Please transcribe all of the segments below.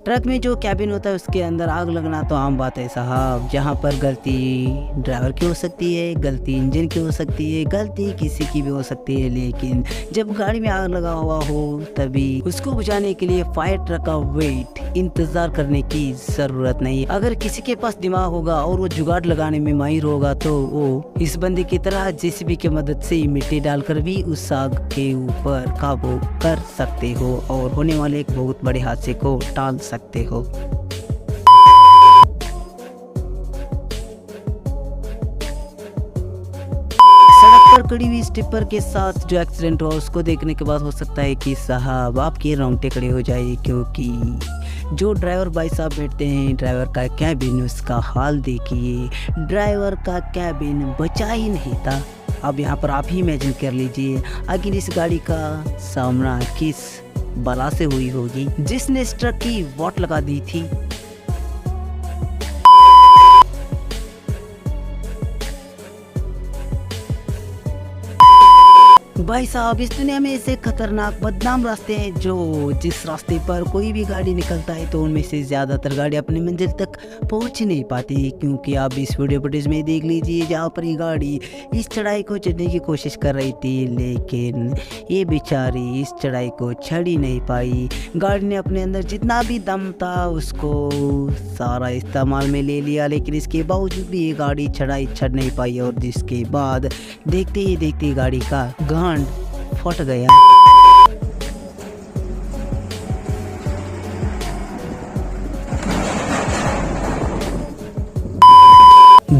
Truck में जो cabin होता है उसके अंदर आग लगना तो आम बात है साहब। जहाँ पर गलती ड्राइवर की हो सकती है, गलती इंजन की हो सकती है, गलती किसी की भी हो सकती है, लेकिन जब गाड़ी में आग लगा हुआ हो तभी उसको बुझाने के लिए फायर ट्रक का वेट इंतजार करने की जरूरत नहीं। अगर किसी के पास दिमाग होगा और वो जुगाड़ लगाने में माहिर होगा तो वो इस बंदे की तरह जेसीबी की मदद से मिट्टी डालकर भी उस आग के ऊपर काबू कर सकते हो और होने वाले एक बहुत बड़े हादसे को टाल सकते हो। सड़क पर खड़ी हुई स्टिपर के साथ जो एक्सीडेंट हुआ उसको देखने के बाद हो सकता है कि साहब आपके रोंगटे खड़े हो जाए, क्योंकि जो ड्राइवर भाई साहब बैठते हैं, ड्राइवर का कैबिन उसका हाल देखिए। ड्राइवर का कैबिन बचा ही नहीं था। अब यहाँ पर आप ही इमेजिन कर लीजिए आखिर इस गाड़ी का सामना किस बला से हुई होगी जिसने इस ट्रक की वाट लगा दी थी। भाई साहब, इस दुनिया में ऐसे खतरनाक बदनाम रास्ते हैं जो जिस रास्ते पर कोई भी गाड़ी निकलता है तो उनमें से ज़्यादातर गाड़ी अपनी मंजिल तक पहुंच नहीं पाती, क्योंकि आप इस वीडियो फुटेज में देख लीजिए जहाँ पर ये गाड़ी इस चढ़ाई को चढ़ने की कोशिश कर रही थी, लेकिन ये बेचारी इस चढ़ाई को चढ़ ही नहीं पाई। गाड़ी ने अपने अंदर जितना भी दम था उसको सारा इस्तेमाल में ले लिया, लेकिन इसके बावजूद भी ये गाड़ी चढ़ाई चढ़ नहीं पाई और जिसके बाद देखते ही देखते गाड़ी का गांड फट गया।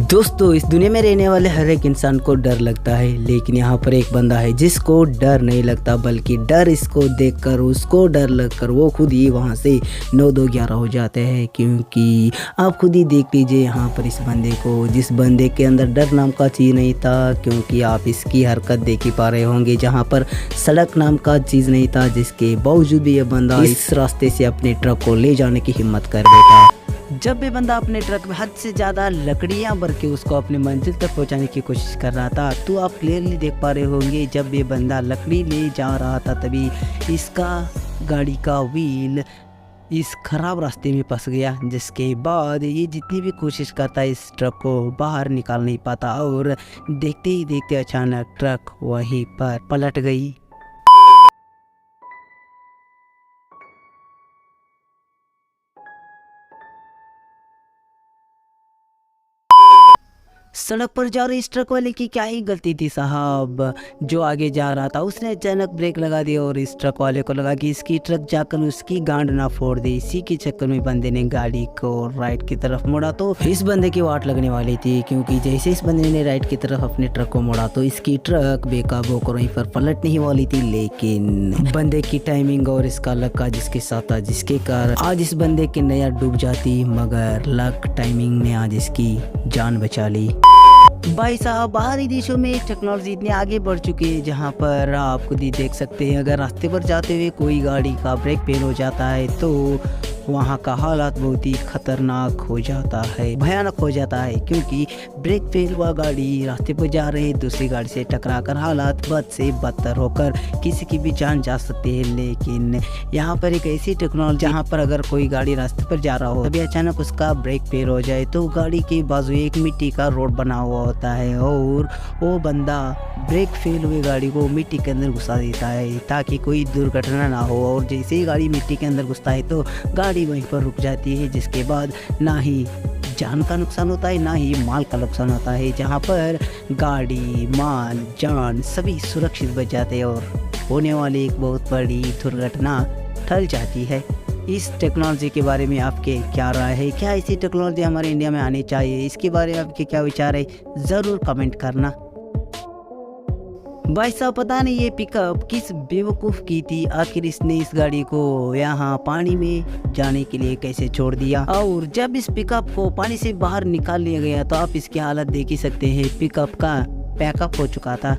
दोस्तों, इस दुनिया में रहने वाले हर एक इंसान को डर लगता है, लेकिन यहाँ पर एक बंदा है जिसको डर नहीं लगता, बल्कि डर इसको देखकर उसको डर लगकर वो खुद ही वहाँ से 9-2-11 हो जाते हैं। क्योंकि आप खुद ही देख लीजिए यहाँ पर इस बंदे को, जिस बंदे के अंदर डर नाम का चीज़ नहीं था, क्योंकि आप इसकी हरकत देख ही पा रहे होंगे जहाँ पर सड़क नाम का चीज़ नहीं था, जिसके बावजूद भी ये बंदा इस रास्ते से अपने ट्रक को ले जाने की हिम्मत कर बैठा। जब ये बंदा अपने ट्रक में हद से ज़्यादा लकड़ियां भर के उसको अपने मंजिल तक पहुंचाने की कोशिश कर रहा था, तो आप क्लियरली देख पा रहे होंगे जब ये बंदा लकड़ी ले जा रहा था तभी इसका गाड़ी का व्हील इस खराब रास्ते में फंस गया, जिसके बाद ये जितनी भी कोशिश करता है इस ट्रक को बाहर निकाल नहीं पाता और देखते ही देखते अचानक ट्रक वहीं पर पलट गई। सड़क पर जा रहे इस ट्रक वाले की क्या ही गलती थी साहब। जो आगे जा रहा था उसने अचानक ब्रेक लगा दिया और इस ट्रक वाले को लगा कि इसकी ट्रक जाकर उसकी गांड ना फोड़ दे। इसी के चक्कर में बंदे ने गाड़ी को राइट की तरफ मोड़ा तो इस बंदे की वाट लगने वाली थी, क्योंकि जैसे इस बंदे ने राइट की तरफ अपने ट्रक को मोड़ा तो इसकी ट्रक बेकाबू होकर वहीं पर पलटने ही वाली थी, लेकिन बंदे की टाइमिंग और इसका लक का जिसके साथ था, जिसके कारण आज इस बंदे की नया डूब जाती, मगर लक टाइमिंग ने आज इसकी जान बचा ली। भाई साहब, बाहरी देशों में टेक्नोलॉजी इतनी आगे बढ़ चुकी है जहां पर आप खुद ही देख सकते हैं अगर रास्ते पर जाते हुए कोई गाड़ी का ब्रेक फेल हो जाता है तो वहाँ का हालात बहुत ही खतरनाक हो जाता है, भयानक हो जाता है, क्योंकि ब्रेक फेल हुआ गाड़ी रास्ते पर जा रही दूसरी गाड़ी से टकराकर हालात बद से बदतर होकर किसी की भी जान जा सकती है। लेकिन यहाँ पर एक ऐसी टेक्नोलॉजी जहाँ पर अगर कोई गाड़ी रास्ते पर जा रहा हो तभी अचानक उसका ब्रेक फेल हो जाए तो गाड़ी के बाजू एक मिट्टी का रोड बना हुआ होता है और वो बंदा ब्रेक फेल हुई गाड़ी को मिट्टी के अंदर घुसा देता है ताकि कोई दुर्घटना ना हो। और जैसे ही गाड़ी मिट्टी के अंदर घुसता है तो गाड़ी वहीं पर रुक जाती है, जिसके बाद ना ही जान का नुकसान होता है ना ही माल का नुकसान होता है, जहाँ पर गाड़ी माल जान सभी सुरक्षित बच जाते हैं और होने वाली एक बहुत बड़ी दुर्घटना टल जाती है। इस टेक्नोलॉजी के बारे में आपके क्या राय है? क्या ऐसी टेक्नोलॉजी हमारे इंडिया में आनी चाहिए? इसके बारे में आपके क्या विचार है? ज़रूर कमेंट करना। भाई साहब, पता नहीं ये पिकअप किस बेवकूफ़ की थी, आखिर इसने इस गाड़ी को यहाँ पानी में जाने के लिए कैसे छोड़ दिया। और जब इस पिकअप को पानी से बाहर निकाल लिया गया तो आप इसकी हालत देख ही सकते हैं, पिकअप का पैकअप हो चुका था।